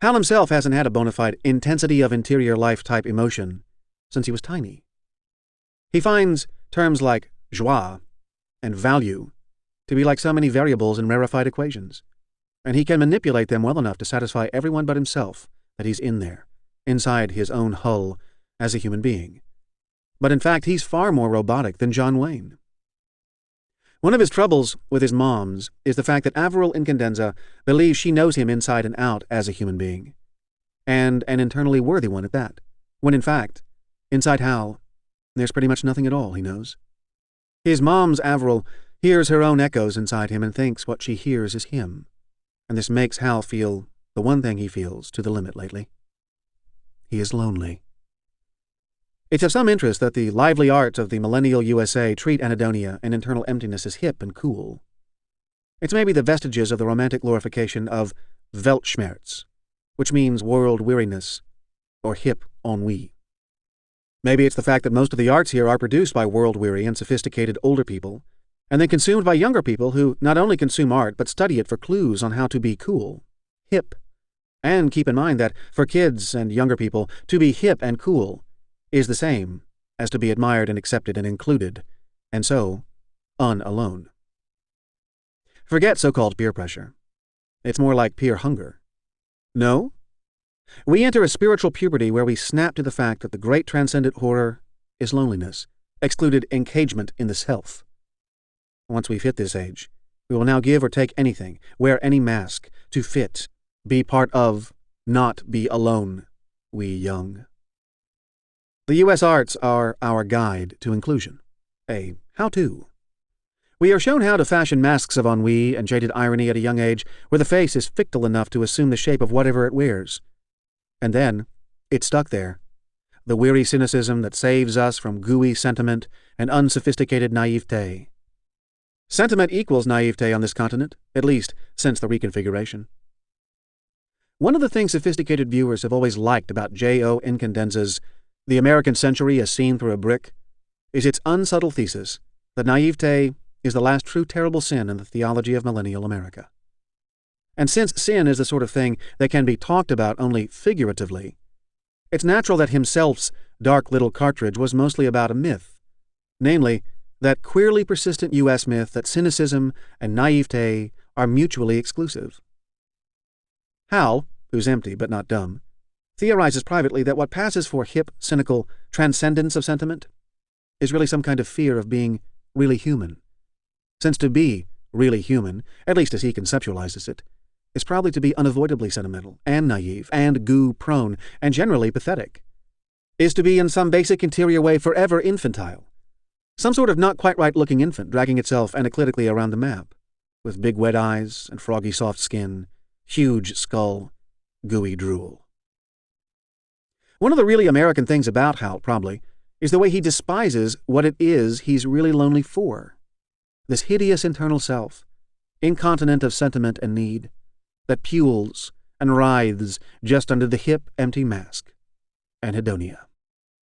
Hal himself hasn't had a bona fide intensity of interior life type emotion since he was tiny. He finds terms like joie and value to be like so many variables in rarefied equations, and he can manipulate them well enough to satisfy everyone but himself that he's in there, inside his own hull as a human being. But in fact, he's far more robotic than John Wayne. One of his troubles with his moms is the fact that Averil Incandenza believes she knows him inside and out as a human being, and an internally worthy one at that, when in fact, inside Hal, there's pretty much nothing at all he knows. His mom's Averil hears her own echoes inside him and thinks what she hears is him, and this makes Hal feel the one thing he feels to the limit lately. He is lonely. It's of some interest that the lively arts of the millennial USA treat Anhedonia and internal emptiness as hip and cool. It's maybe the vestiges of the romantic glorification of Weltschmerz, which means world weariness, or hip ennui. Maybe it's the fact that most of the arts here are produced by world-weary and sophisticated older people, and then consumed by younger people who not only consume art but study it for clues on how to be cool, hip. And keep in mind that for kids and younger people, to be hip and cool is the same as to be admired and accepted and included, and so, unalone. Forget so-called peer pressure. It's more like peer hunger. No? We enter a spiritual puberty where we snap to the fact that the great transcendent horror is loneliness, excluded engagement in the self. Once we've hit this age, we will now give or take anything, wear any mask, to fit, be part of, not be alone, we young. The U.S. arts are our guide to inclusion, a how-to. We are shown how to fashion masks of ennui and jaded irony at a young age where the face is fictal enough to assume the shape of whatever it wears. And then, it's stuck there, the weary cynicism that saves us from gooey sentiment and unsophisticated naivete. Sentiment equals naivete on this continent, at least since the reconfiguration. One of the things sophisticated viewers have always liked about J.O. Incandenza's The American Century as Seen Through a Brick is its unsubtle thesis that naivete is the last true terrible sin in the theology of millennial America. And since sin is the sort of thing that can be talked about only figuratively, it's natural that himself's dark little cartridge was mostly about a myth, namely, that queerly persistent U.S. myth that cynicism and naivete are mutually exclusive. Hal, who's empty but not dumb, theorizes privately that what passes for hip, cynical transcendence of sentiment is really some kind of fear of being really human, since to be really human, at least as he conceptualizes it, is probably to be unavoidably sentimental and naive and goo-prone and generally pathetic, is to be in some basic interior way forever infantile, some sort of not-quite-right-looking infant dragging itself analytically around the map, with big wet eyes and froggy soft skin, huge skull, gooey drool. One of the really American things about Hal, probably, is the way he despises what it is he's really lonely for. This hideous internal self, incontinent of sentiment and need, that pules and writhes just under the hip, empty mask, Anhedonia.